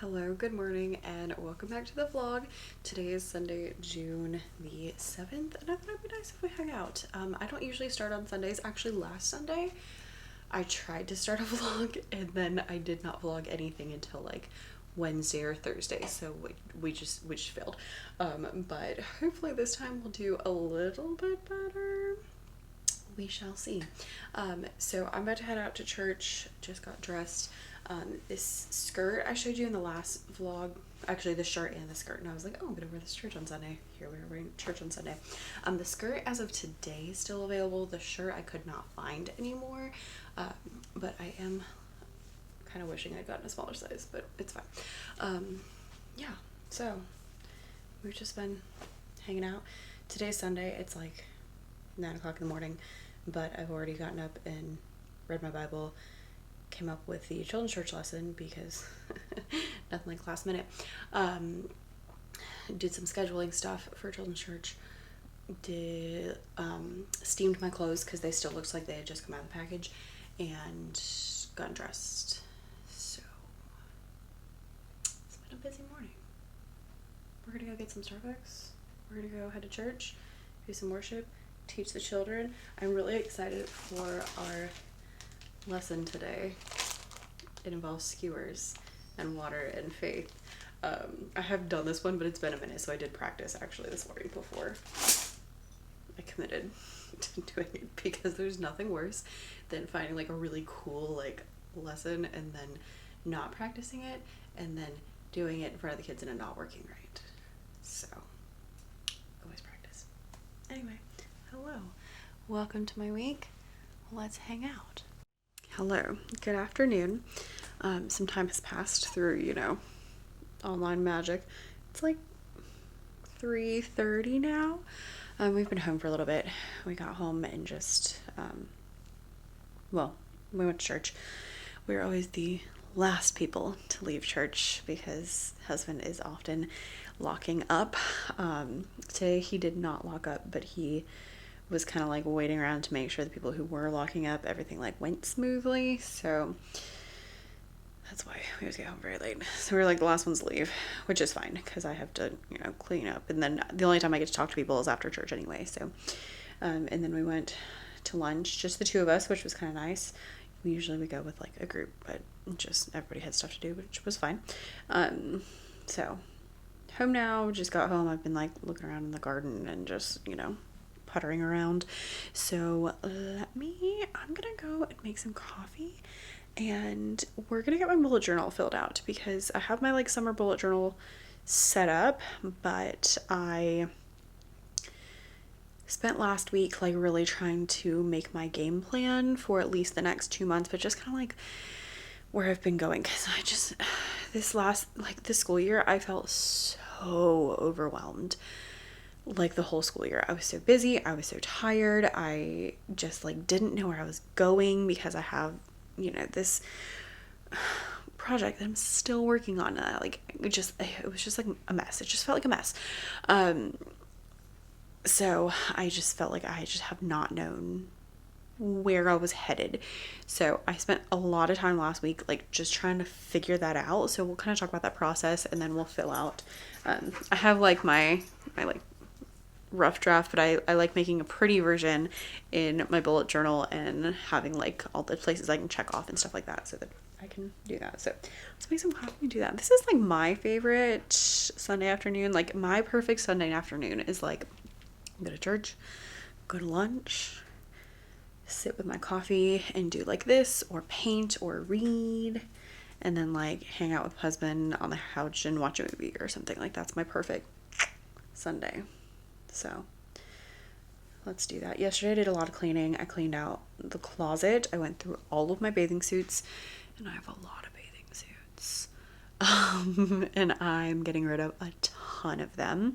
Hello, good morning, and welcome back to the vlog. Today is Sunday, June the 7th, and I thought it'd be nice if we hung out. I don't usually start on Sundays. Actually, last Sunday, I tried to start a vlog, and then I did not vlog anything until like Wednesday or Thursday, so we just failed. But hopefully this time we'll do a little bit better. We shall see. So I'm about to head out to church. Just got dressed. This skirt I showed you in the last vlog, actually the shirt and the skirt, and I was like, oh, I'm gonna wear this to church on Sunday. Here we are wearing church on Sunday. The skirt as of today is still available. The shirt I could not find anymore, but I am kind of wishing I'd gotten a smaller size, but it's fine. Yeah, so we've just been hanging out. Today's Sunday. It's like 9 o'clock in the morning, but I've already gotten up and read my Bible, came up with the children's church lesson because nothing like last minute. Did some scheduling stuff for children's church, did steamed my clothes because they still looked like they had just come out of the package, and got dressed. So it's been a busy morning. We're gonna go get some Starbucks, we're gonna go head to church, do some worship, teach the children. I'm really excited for our lesson today. It involves skewers and water and faith. I have done this one, but it's been a minute, so I did practice actually this morning before I committed to doing it, because there's nothing worse than finding like a really cool like lesson and then not practicing it and then doing it in front of the kids and it not working right. So always practice. Anyway, hello, welcome to my week. Let's hang out. Hello, good afternoon. Some time has passed through, online magic. It's like 3:30 now. We've been home for a little bit. We got home and just, we went to church. We're always the last people to leave church because husband is often locking up. Today he did not lock up, but he was kind of like waiting around to make sure the people who were locking up, everything like went smoothly. So that's why we always get home very late. So we were like the last ones to leave, which is fine because I have to, clean up. And then the only time I get to talk to people is after church anyway. So, and then we went to lunch, just the two of us, which was kind of nice. Usually we go with like a group, but just everybody had stuff to do, which was fine. So home now, just got home. I've been like looking around in the garden and just, puttering around. So I'm gonna go and make some coffee, and we're gonna get my bullet journal filled out because I have my like summer bullet journal set up, but I spent last week like really trying to make my game plan for at least the next 2 months, but just kind of like where I've been going, because I just this school year I felt so overwhelmed. Like the whole school year I was so busy, I was so tired, I just like didn't know where I was going because I have this project that I'm still working on. It was just like a mess. It just felt like a mess. So I just felt like I just have not known where I was headed. So I spent a lot of time last week like just trying to figure that out. So we'll kind of talk about that process and then we'll fill out. I have like my like rough draft, but I like making a pretty version in my bullet journal and having like all the places I can check off and stuff like that so that I can do that. So let's make some coffee and do that. This is like my favorite Sunday afternoon. Like my perfect Sunday afternoon is like go to church, go to lunch, sit with my coffee and do like this or paint or read, and then like hang out with husband on the couch and watch a movie or something. Like that's my perfect Sunday. So let's do that. Yesterday I did a lot of cleaning. I cleaned out the closet. I went through all of my bathing suits, and I have a lot of bathing suits. And I'm getting rid of a ton of them.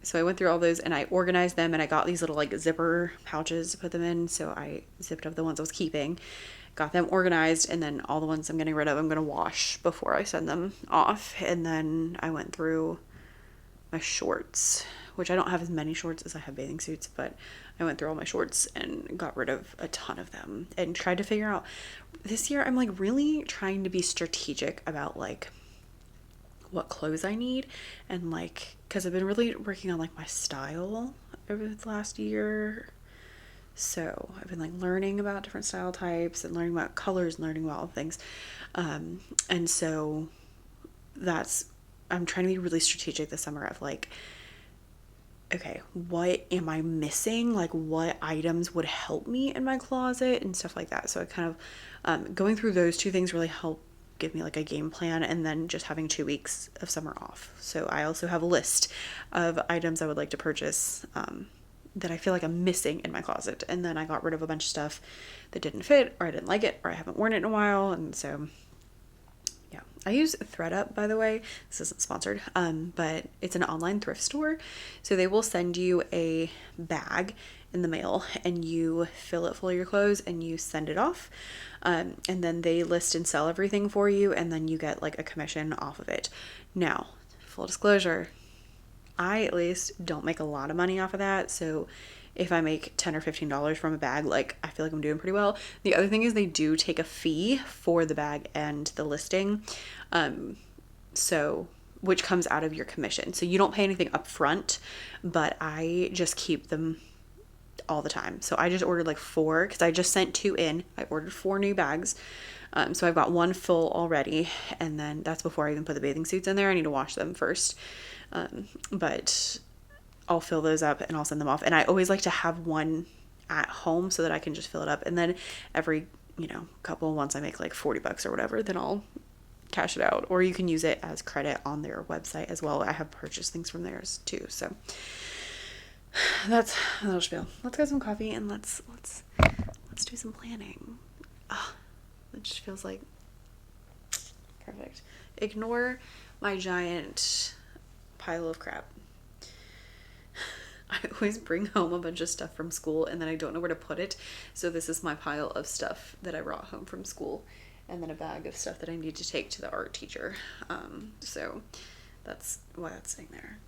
So I went through all those and I organized them, and I got these little like zipper pouches to put them in. So I zipped up the ones I was keeping, got them organized, and then all the ones I'm getting rid of I'm going to wash before I send them off. And then I went through my shorts, which I don't have as many shorts as I have bathing suits, but I went through all my shorts and got rid of a ton of them and tried to figure out this year. I'm like really trying to be strategic about like what clothes I need, and like, because I've been really working on like my style over the last year. So I've been like learning about different style types and learning about colors and learning about all things. And so I'm trying to be really strategic this summer of like, okay, what am I missing? Like what items would help me in my closet and stuff like that. So I kind of, going through those two things really help give me like a game plan, and then just having 2 weeks of summer off. So I also have a list of items I would like to purchase, that I feel like I'm missing in my closet. And then I got rid of a bunch of stuff that didn't fit, or I didn't like it, or I haven't worn it in a while. And so, yeah. I use ThredUp, by the way. This isn't sponsored, but it's an online thrift store. So they will send you a bag in the mail, and you fill it full of your clothes and you send it off. And then they list and sell everything for you, and then you get like a commission off of it. Now, full disclosure, I at least don't make a lot of money off of that. So if I make $10 or $15 from a bag, like I feel like I'm doing pretty well. The other thing is they do take a fee for the bag and the listing. So which comes out of your commission. So you don't pay anything up front, but I just keep them all the time. So I just ordered like 4, because I just sent 2 in. I ordered 4 new bags. So I've got 1 full already, and then that's before I even put the bathing suits in there. I need to wash them first. But I'll fill those up and I'll send them off. And I always like to have 1 at home so that I can just fill it up. And then every, couple, once I make like $40 or whatever, then I'll cash it out. Or you can use it as credit on their website as well. I have purchased things from theirs too. So that's a little spiel. Let's get some coffee and let's do some planning. It just feels like perfect. Ignore my giant pile of crap. I always bring home a bunch of stuff from school and then I don't know where to put it. So this is my pile of stuff that I brought home from school, and then a bag of stuff that I need to take to the art teacher. So that's why that's sitting there.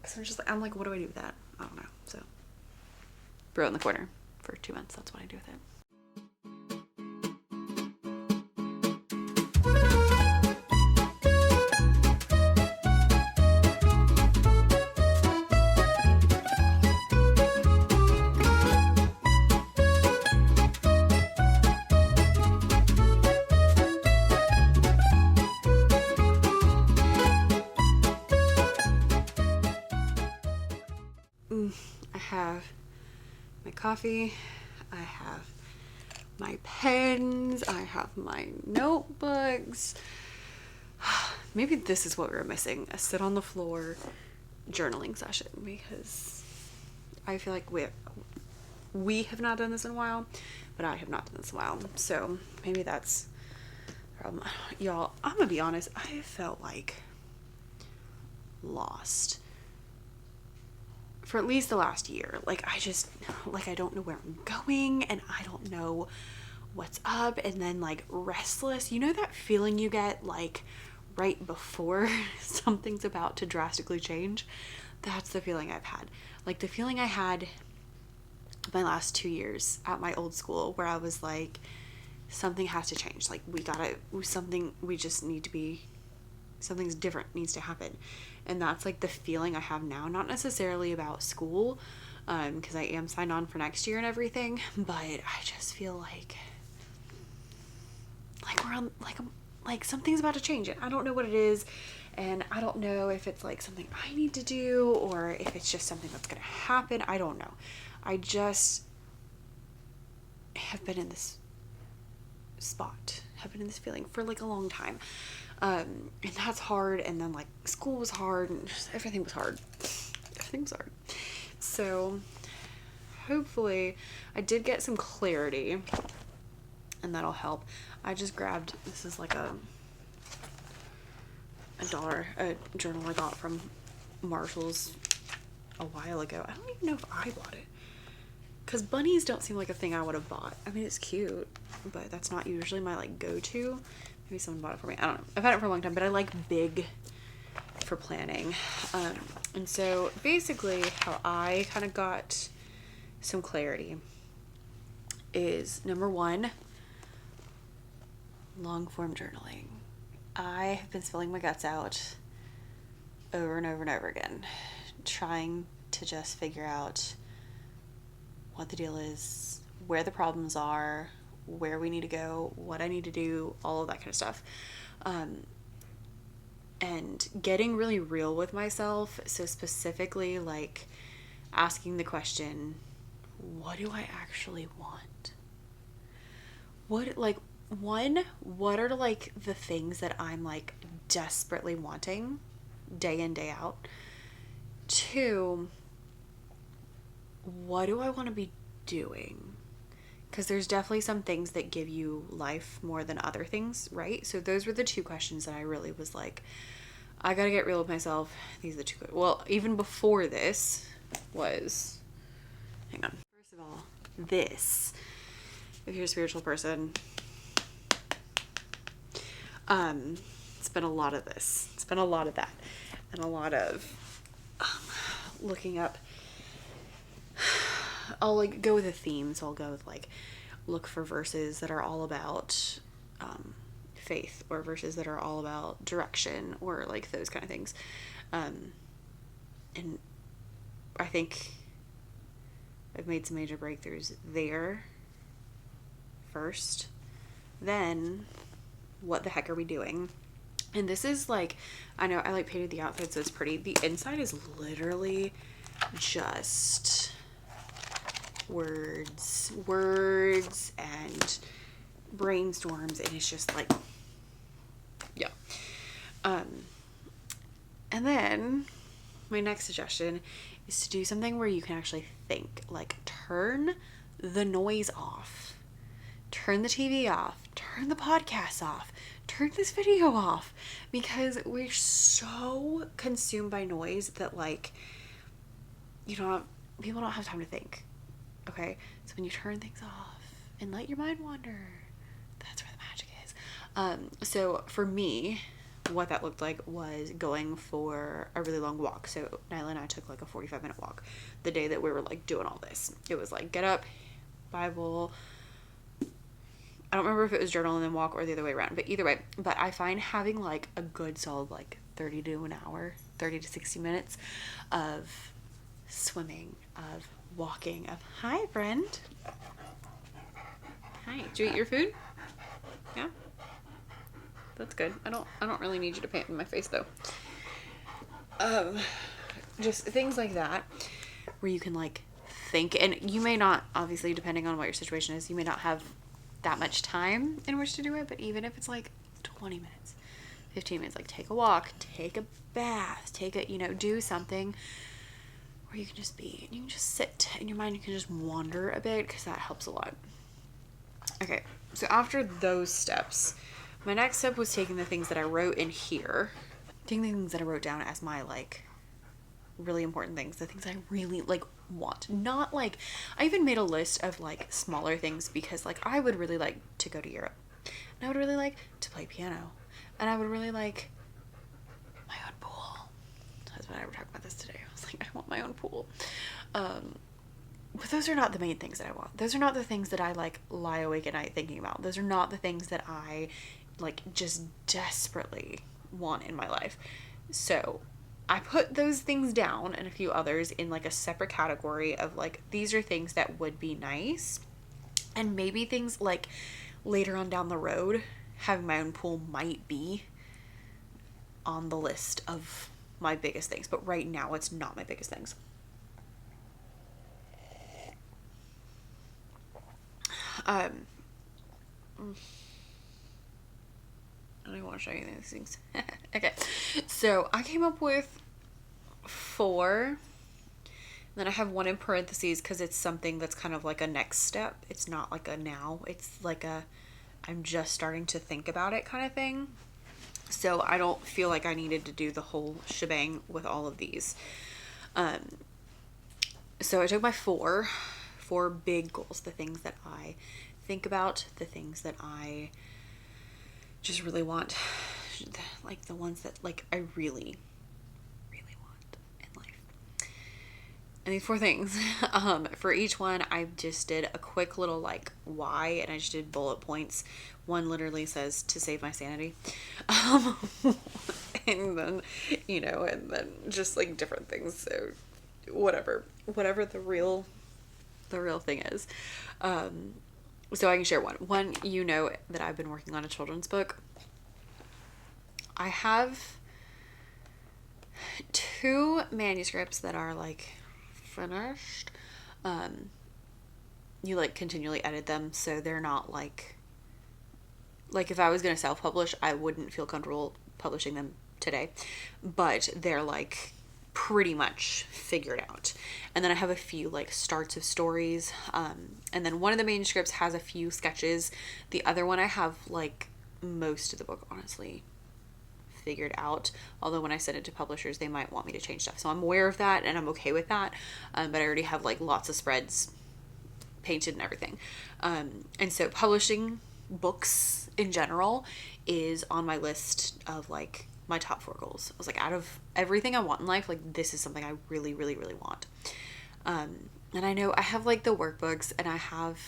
So I'm like, what do I do with that? I don't know. So throw it in the corner for 2 months. That's what I do with it. I have my coffee, I have my pens, I have my notebooks. Maybe this is what we were missing, a sit on the floor journaling session, because I feel like we have not done this in a while, but I have not done this in a while. So maybe that's the problem. Y'all, I'm gonna be honest, I felt like lost for at least the last year. Like I don't know where I'm going, and I don't know what's up, and then like restless. You know that feeling you get like right before something's about to drastically change? That's the feeling I've had. Like the feeling I had my last 2 years at my old school, where I was like, something has to change. Like something's different needs to happen. And that's like the feeling I have now, not necessarily about school, because I am signed on for next year and everything, but I just feel like we're on like something's about to change, and I don't know what it is, and I don't know if it's like something I need to do or if it's just something that's gonna happen. I don't know. I just have been in this feeling for like a long time. And that's hard. And then like school was hard, and just everything was hard. So hopefully I did get some clarity, and that'll help. I just grabbed, this is like a journal I got from Marshall's a while ago. I don't even know if I bought it, because bunnies don't seem like a thing I would have bought. I mean, it's cute, but that's not usually my like go-to. Maybe someone bought it for me. I don't know. I've had it for a long time, but I like big for planning. And so basically how I kind of got some clarity is, number one, long form journaling. I have been spilling my guts out over and over and over again, trying to just figure out what the deal is, where the problems are, where we need to go, what I need to do, all of that kind of stuff. And getting really real with myself. So specifically, like, asking the question, what do I actually want? What, like, one, what are, like, the things that I'm, like, desperately wanting day in, day out? Two, what do I want to be doing? Because there's definitely some things that give you life more than other things, right? So those were the two questions that I really was like, I gotta get real with myself. These are the two. Well, even before this was, hang on. First of all, this, if you're a spiritual person, it's been a lot of this. It's been a lot of that. And a lot of looking up. I'll like go with a theme, so I'll go with like look for verses that are all about faith, or verses that are all about direction, or like those kind of things. And I think I've made some major breakthroughs there first. Then, what the heck are we doing? And this is like, I know I like painted the outside so it's pretty. The inside is literally just words and brainstorms, and it's just like, yeah. And then my next suggestion is to do something where you can actually think, like turn the noise off, turn the TV off, turn the podcast off, turn this video off, because we're so consumed by noise that, like, people don't have time to think. Okay, so when you turn things off and let your mind wander, that's where the magic is. So for me, what that looked like was going for a really long walk. So Nyla and I took like a 45-minute walk the day that we were like doing all this. It was like get up, Bible. I don't remember if it was journal and then walk or the other way around, but either way. But I find having like a good solid like 30 to an hour, 30 to 60 minutes of swimming, of walking, of hi friend, hi, did you eat your food? Yeah, that's good. I don't really need you to paint in my face though. Just things like that where you can like think, and you may not, obviously depending on what your situation is, you may not have that much time in which to do it, but even if it's like 20 minutes, 15 minutes, like take a walk, take a bath, do something where you can just be, and you can just sit and your mind can just wander a bit, because that helps a lot. Okay, so after those steps, my next step was taking the things that I wrote in here, taking the things that I wrote down as my like really important things, the things I really like want. Not like, I even made a list of like smaller things, because like I would really like to go to Europe, and I would really like to play piano, and I would really like my own pool. My husband and I were talking about this today. I was like, I want my own pool. But those are not the main things that I want. Those are not the things that I like lie awake at night thinking about. Those are not the things that I like just desperately want in my life. So I put those things down and a few others in like a separate category of like, these are things that would be nice. And maybe things like later on down the road, having my own pool might be on the list of my biggest things. But right now it's not my biggest things. I don't want to show you any of these things. Okay, so I came up with 4. Then I have 1 in parentheses because it's something that's kind of like a next step. It's not like a now. It's like a I'm just starting to think about it kind of thing. So I don't feel like I needed to do the whole shebang with all of these. So I took my 4 big goals, the things that I think about, the things that I just really want, like the ones that like I really And these four things, for each one, I just did a quick little like why, and I just did bullet points. One literally says to save my sanity. Um, and then, and then just like different things. So whatever the real thing is. So I can share one. One, that I've been working on a children's book. I have two manuscripts that are like finished. You like continually edit them, so they're not like if I was going to self-publish, I wouldn't feel comfortable publishing them today, but they're like pretty much figured out. And then I have a few like starts of stories, and then one of the manuscripts has a few sketches. The other one I have like most of the book honestly figured out, although when I send it to publishers they might want me to change stuff, so I'm aware of that and I'm okay with that. But I already have like lots of spreads painted and everything, and so publishing books in general is on my list of like my top 4 goals. I was like, out of everything I want in life, like this is something I really really really want. And I know I have like the workbooks and I have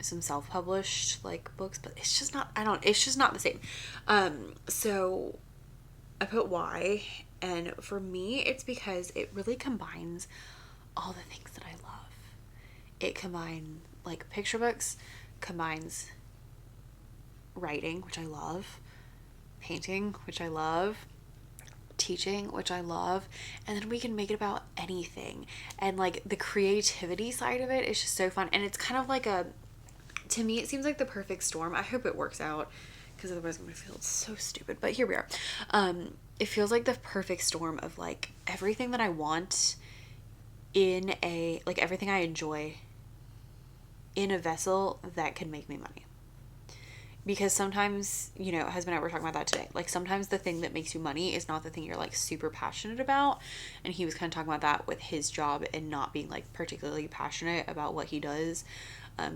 some self-published like books, but it's just not the same. So I put why, and for me it's because it really combines all the things that I love. It combines like picture books, combines writing, which I love, painting, which I love, teaching, which I love, and then we can make it about anything. And like the creativity side of it is just so fun, and it's kind of like to me, it seems like the perfect storm. I hope it works out, because otherwise I'm going to feel so stupid. But here we are. It feels like the perfect storm of like everything that I want in everything I enjoy in a vessel that can make me money. Because sometimes, husband and I were talking about that today. Like sometimes the thing that makes you money is not the thing you're like super passionate about. And he was kind of talking about that with his job and not being like particularly passionate about what he does.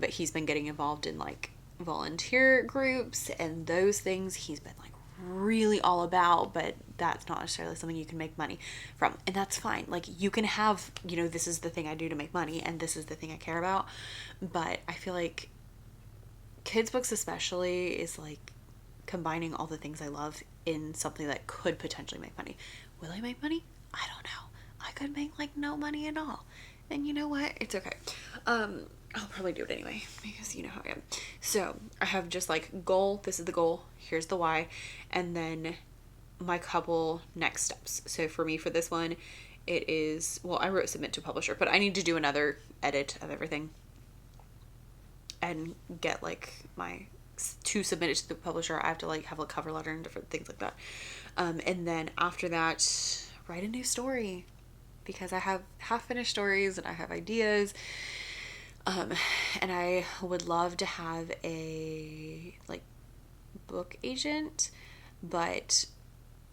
But he's been getting involved in like volunteer groups and those things he's been like really all about, but that's not necessarily something you can make money from. And that's fine. Like you can have, this is the thing I do to make money and this is the thing I care about. But I feel like kids books especially is like combining all the things I love in something that could potentially make money. Will I make money? I don't know. I could make like no money at all. And you know what? It's okay. I'll probably do it anyway, because you know how I am. So I have just like goal, this is the goal, here's the why, and then my couple next steps. So for me, for this one, it is, well, I wrote submit to publisher, but I need to do another edit of everything and get like to submit it to the publisher. I have to like have a cover letter and different things like that. And then after that, write a new story, because I have half finished stories and I have ideas. And I would love to have a like book agent, but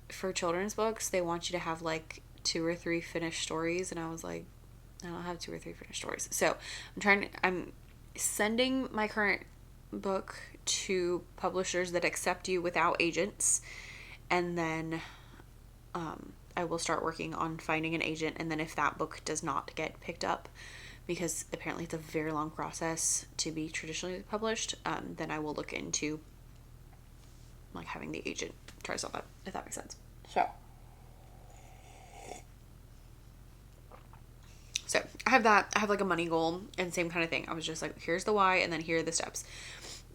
for children's books, they want you to have like 2 or 3 finished stories. And I was like, I don't have 2 or 3 finished stories. So I'm sending my current book to publishers that accept you without agents. And then, I will start working on finding an agent. And then if that book does not get picked up, because apparently it's a very long process to be traditionally published, then I will look into like having the agent try to solve that, if that makes sense. So I have that. I have like a money goal and same kind of thing. I was just like, here's the why and then here are the steps.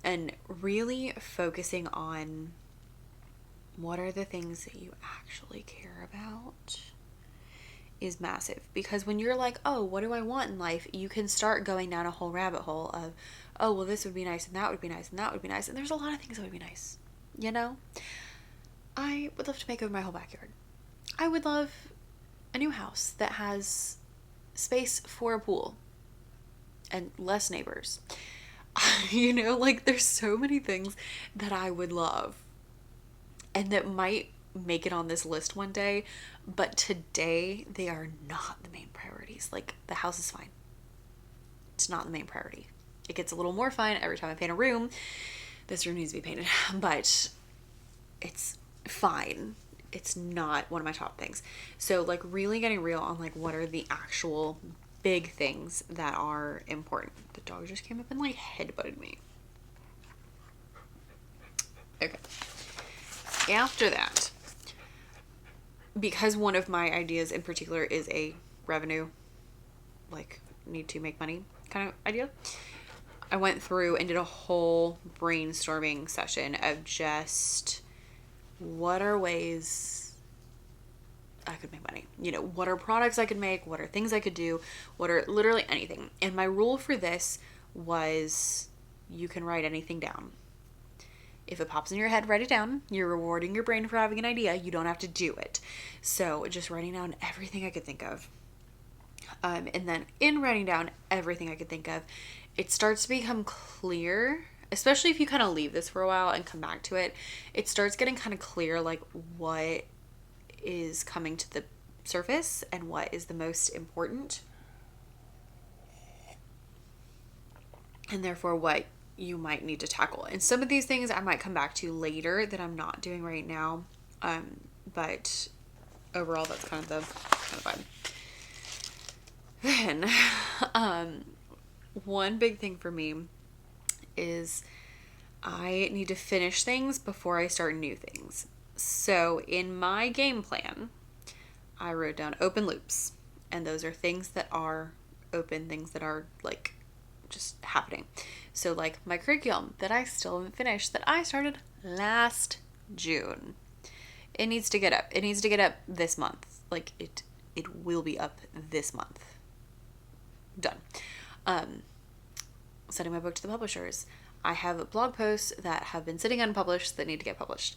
And really focusing on what are the things that you actually care about is massive. Because when you're like, oh, what do I want in life? You can start going down a whole rabbit hole of, oh, well, this would be nice and that would be nice and that would be nice. And there's a lot of things that would be nice, I would love to make over my whole backyard. I would love a new house that has space for a pool and less neighbors. Like there's so many things that I would love and that might make it on this list one day, but today they are not the main priorities. Like the house is fine. It's not the main priority. It gets a little more fun every time I paint a room. This room needs to be painted, but it's fine it's not one of my top things. So like really getting real on like what are the actual big things that are important. The dog just came up and like headbutted me. Okay. After that, because one of my ideas in particular is a revenue, like need to make money kind of idea, I went through and did a whole brainstorming session of just what are ways I could make money. You know, what are products I could make? What are things I could do? What are literally anything? And my rule for this was you can write anything down. If it pops in your head, write it down. You're rewarding your brain for having an idea. You don't have to do it. So just writing down everything I could think of. And then in writing down everything I could think of, it starts to become clear, especially if you kind of leave this for a while and come back to it. It starts getting kind of clear, like what is coming to the surface and what is the most important. And therefore what you might need to tackle. And some of these things I might come back to later that I'm not doing right now. But overall, that's kind of the vibe. Then, one big thing for me is I need to finish things before I start new things. So in my game plan, I wrote down open loops. And those are things that are open, things that are like just happening. So like my curriculum that I still haven't finished that I started last June. It needs to get up. It needs to get up this month. Like it will be up this month. Done. Sending my book to the publishers. I have blog posts that have been sitting unpublished that need to get published.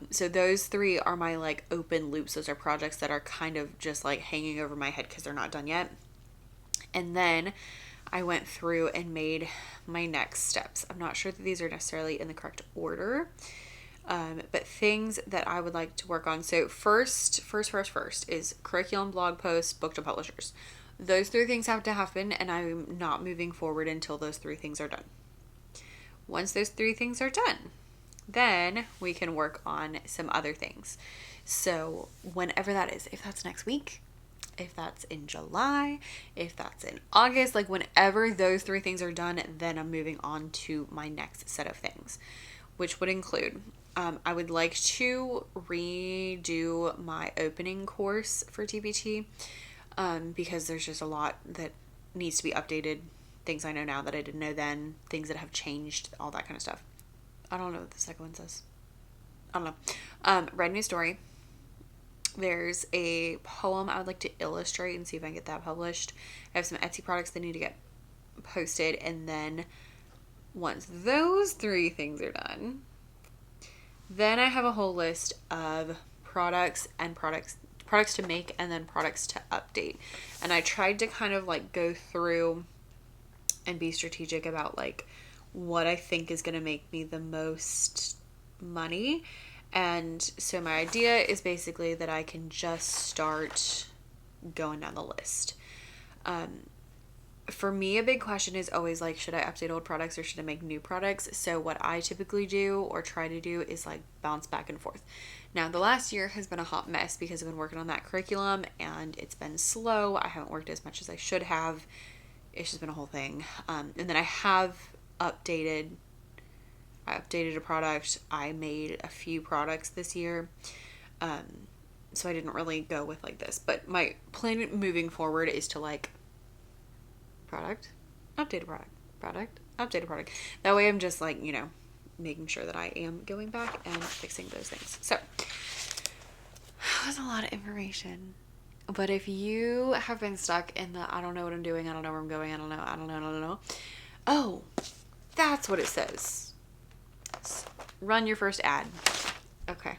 So those 3 are my like open loops. Those are projects that are kind of just like hanging over my head because they're not done yet. And then I went through and made my next steps. I'm not sure that these are necessarily in the correct order, but things that I would like to work on. So first is curriculum, blog posts, book to publishers. Those 3 things have to happen, and I'm not moving forward until those 3 things are done. Once those 3 things are done, then we can work on some other things. So whenever that is, if that's next week, if that's in July, if that's in August, like whenever those 3 things are done, then I'm moving on to my next set of things, which would include, I would like to redo my opening course for TPT, because there's just a lot that needs to be updated, things I know now that I didn't know then, things that have changed, all that kind of stuff. I don't know what the second one says. I don't know. Write a new story. There's a poem I would like to illustrate and see if I can get that published. I have some Etsy products that need to get posted. And then once those 3 things are done, then I have a whole list of products to make and then products to update. And I tried to kind of like go through and be strategic about like what I think is going to make me the most money. And so my idea is basically that I can just start going down the list. For me, a big question is always like, should I update old products or should I make new products? So what I typically do or try to do is like bounce back and forth. Now, the last year has been a hot mess because I've been working on that curriculum and it's been slow. I haven't worked as much as I should have. It's just been a whole thing. And then I updated a product. I made a few products this year. So I didn't really go with like this. But my plan moving forward is to like update a product. That way I'm just like, making sure that I am going back and fixing those things. So that was a lot of information. But if you have been stuck in the I don't know what I'm doing, I don't know where I'm going, I don't know. Oh, that's what it says. Run your first ad. Okay.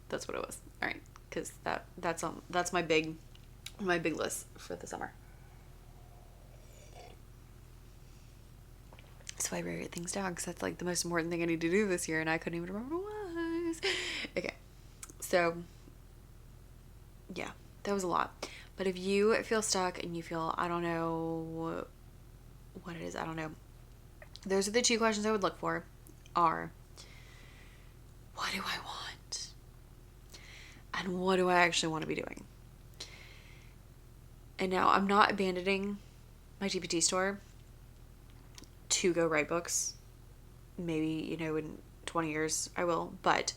That's what it was. All right, because that's my big list for the summer. So I wrote things down because that's like the most important thing I need to do this year, and I couldn't even remember what it was. Okay, so yeah, that was a lot. But if you feel stuck and you feel I don't know what it is, I don't know. Those are the 2 questions I would look for. Are what do I want? and what do I actually want to be doing? And now I'm not abandoning my TPT store to go write books. Maybe, in 20 years I will. But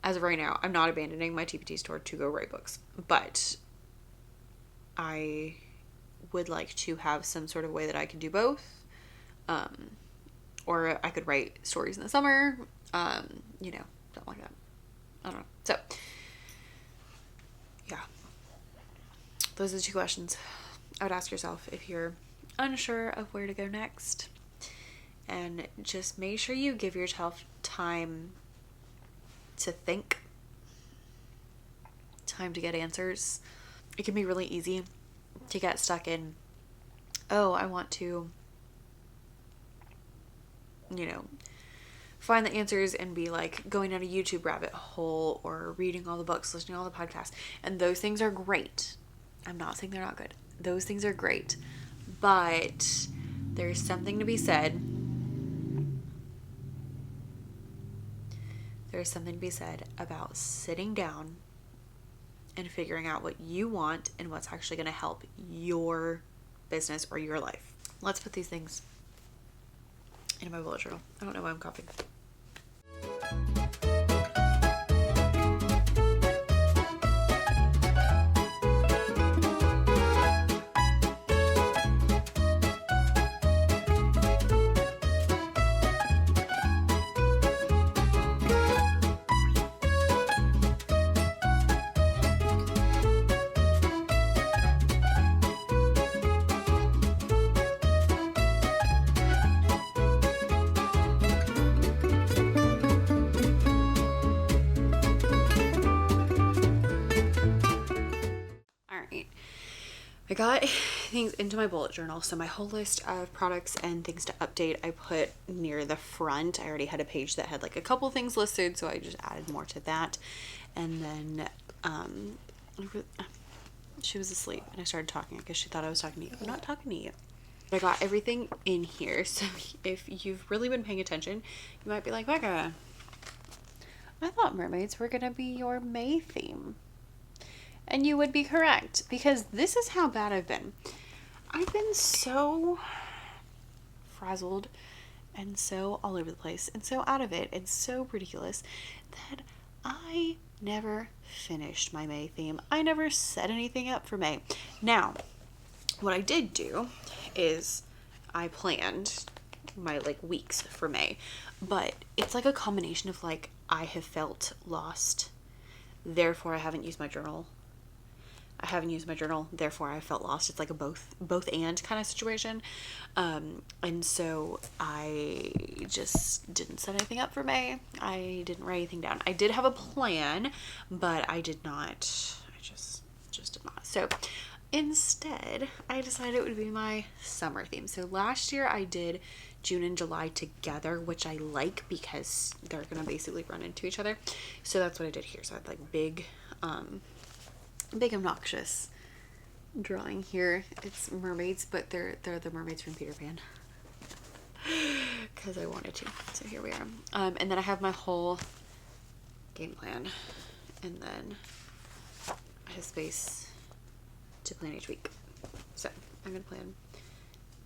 as of right now, I'm not abandoning my TPT store to go write books. But I would like to have some sort of way that I can do both. Or I could write stories in the summer. Something like that. I don't know. So, yeah. Those are the 2 questions I would ask yourself if you're unsure of where to go next. And just make sure you give yourself time to think, time to get answers. It can be really easy to get stuck in, oh, I want to, find the answers and be like going on a YouTube rabbit hole or reading all the books, listening to all the podcasts. And those things are great. I'm not saying they're not good. Those things are great. But there's something to be said. There's something to be said about sitting down and figuring out what you want and what's actually going to help your business or your life. Let's put these things in my bullet journal. I don't know why I'm coughing. I got things into my bullet journal. So my whole list of products and things to update, I put near the front. I already had a page that had like a couple things listed, so I just added more to that. And then she was asleep and I started talking because she thought I was talking to you. I'm not talking to you. I got everything in here. So if you've really been paying attention, you might be like, Becca, I thought mermaids were going to be your May theme. And you would be correct, because this is how bad I've been. I've been so frazzled and so all over the place and so out of it and so ridiculous that I never finished my May theme. I never set anything up for May. Now, what I did do is I planned my weeks for May, but it's like a combination of I have felt lost, therefore I haven't used my journal. I haven't used my journal, therefore I felt lost. It's like a both and kind of situation. And so I just didn't set anything up for May. I didn't write anything down. I did have a plan, but I did not. I just did not. So instead, I decided it would be my summer theme. So last year I did June and July together, which I like because they're going to basically run into each other. So that's what I did here. So I had big obnoxious drawing here. It's mermaids, but they're the mermaids from Peter Pan because I wanted to. So here we are. And then I have my whole game plan, and then I have space to plan each week. So I'm gonna plan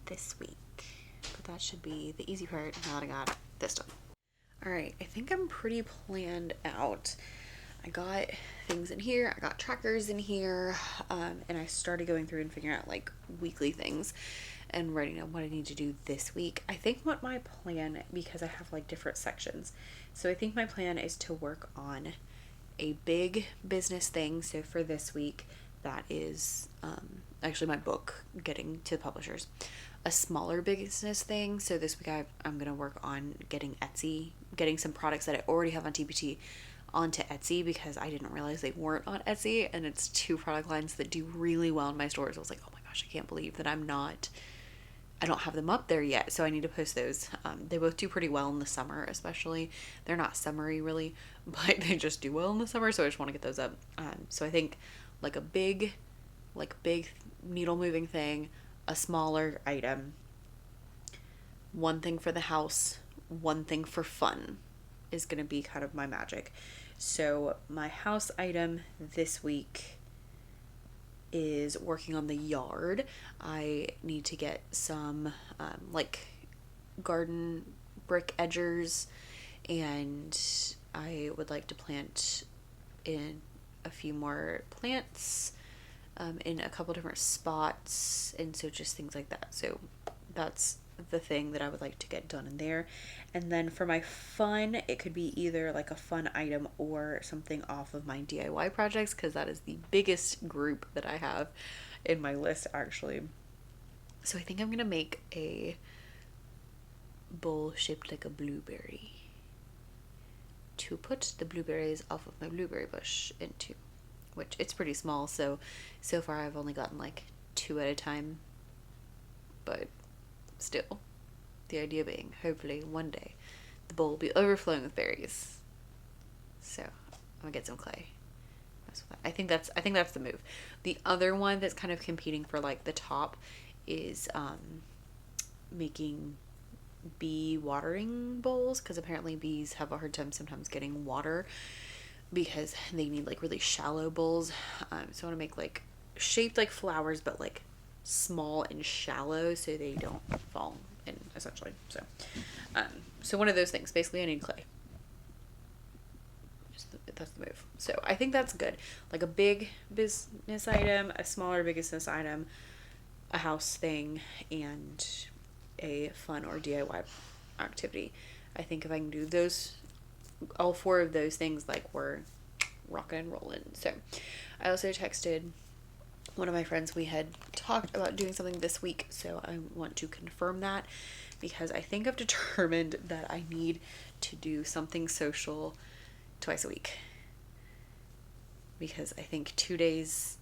this week, but that should be the easy part now that I got this done. All right, I think I'm pretty planned out. I got things in here, I got trackers in here, and I started going through and figuring out weekly things and writing out what I need to do this week. I think what my plan, because I have different sections, so I think my plan is to work on a big business thing. So for this week, that is actually my book getting to the publishers. A smaller business thing, so this week I'm going to work on getting Etsy, getting some products that I already have on TPT onto Etsy, because I didn't realize they weren't on Etsy, and it's 2 product lines that do really well in my stores. I was like, oh my gosh, I can't believe that I don't have them up there yet, so I need to post those. They both do pretty well in the summer, especially. They're not summery really, but they just do well in the summer, so I just want to get those up. So I think a big needle moving thing, a smaller item, one thing for the house, one thing for fun is going to be kind of my magic. So my house item this week is working on the yard. I need to get some like garden brick edgers, and I would like to plant in a few more plants in a couple different spots, and so just things like that. So that's the thing that I would like to get done in there. And then for my fun, it could be either like a fun item or something off of my DIY projects, because that is the biggest group that I have in my list actually. So I think I'm gonna make a bowl shaped like a blueberry to put the blueberries off of my blueberry bush into, which it's pretty small, so far I've only gotten like 2 at a time, but still, the idea being hopefully one day the bowl will be overflowing with berries. So I'm gonna get some clay. I think that's the move. The other one that's kind of competing for like the top is making bee watering bowls, because apparently bees have a hard time sometimes getting water because they need like really shallow bowls. So I want to make like shaped like flowers, but like small and shallow so they don't fall in, essentially. So one of those things. Basically, I need clay. That's the move. So I think that's good. Like a big business item, a smaller business item, a house thing, and a fun or DIY activity. I think if I can do those, all 4 of those things, like we're rocking and rolling. So I also texted one of my friends. We had talked about doing something this week, so I want to confirm that, because I think I've determined that I need to do something social twice a week, because I think 2 days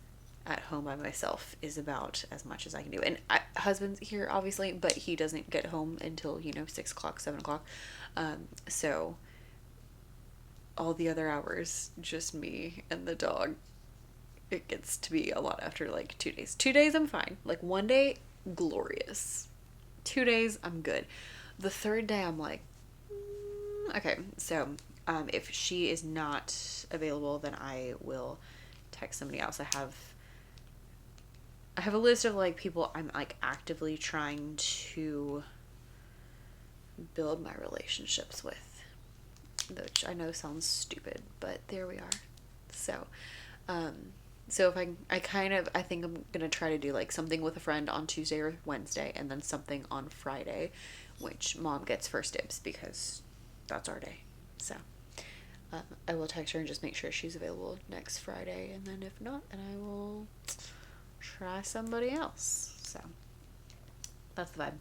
at home by myself is about as much as I can do. And husband's here obviously, but he doesn't get home until 6 o'clock, 7 o'clock. So all the other hours, just me and the dog. It gets to be a lot after like 2 days. 2 days I'm fine. Like 1 day, glorious. 2 days I'm good. The 3rd day I'm like, okay. So if she is not available, then I will text somebody else. I have a list of like people I'm like actively trying to build my relationships with, which I know sounds stupid, but there we are. So if I think I'm gonna try to do like something with a friend on Tuesday or Wednesday, and then something on Friday, which mom gets first dibs because that's our day. So I will text her and just make sure she's available next Friday, and then if not, then I will try somebody else. So that's the vibe.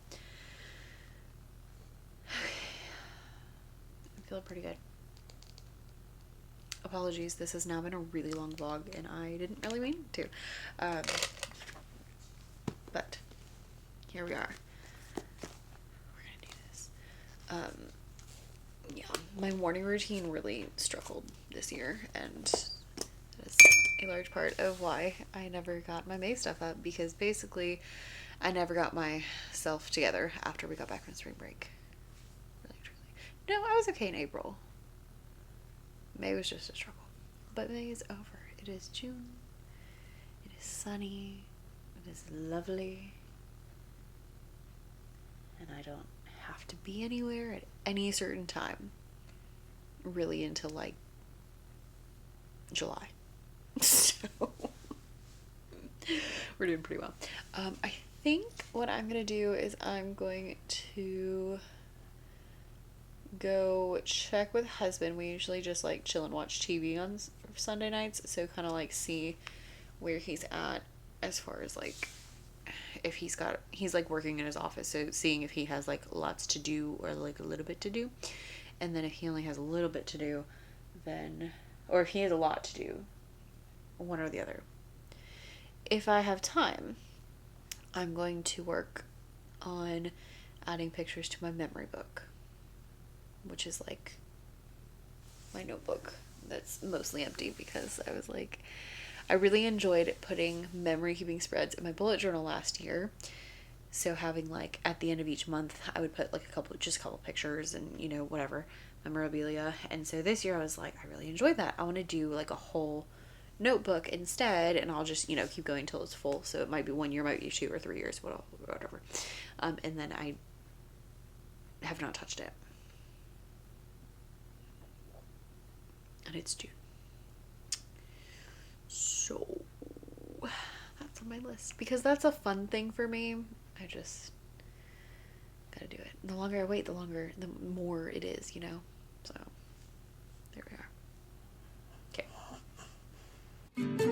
I'm feeling pretty good. Apologies, this has now been a really long vlog, and I didn't really mean to. But here we are. We're gonna do this. Yeah, my morning routine really struggled this year, and that is a large part of why I never got my May stuff up, because basically I never got myself together after we got back from spring break. Really, truly. No, I was okay in April. May was just a struggle. But May is over. It is June. It is sunny. It is lovely. And I don't have to be anywhere at any certain time. Really until like July. So we're doing pretty well. I think what I'm going to do is I'm going to go check with husband. We usually just like chill and watch TV on Sunday nights, so kind of like see where he's at as far as like if he's like working in his office, so seeing if he has like lots to do or like a little bit to do, and then if he only has a little bit to do, then, or if he has a lot to do, one or the other. If I have time, I'm going to work on adding pictures to my memory book, which is like my notebook that's mostly empty, because I was like, I really enjoyed putting memory keeping spreads in my bullet journal last year. So having like at the end of each month, I would put like a couple pictures and whatever, memorabilia. And so this year I was like, I really enjoyed that. I want to do like a whole notebook instead, and I'll just, keep going till it's full. So it might be 1 year, might be 2 or 3 years, whatever. And then I have not touched it. And it's June. So that's on my list because that's a fun thing for me. I just gotta do it. The longer I wait, the more it is, So there we are. Okay.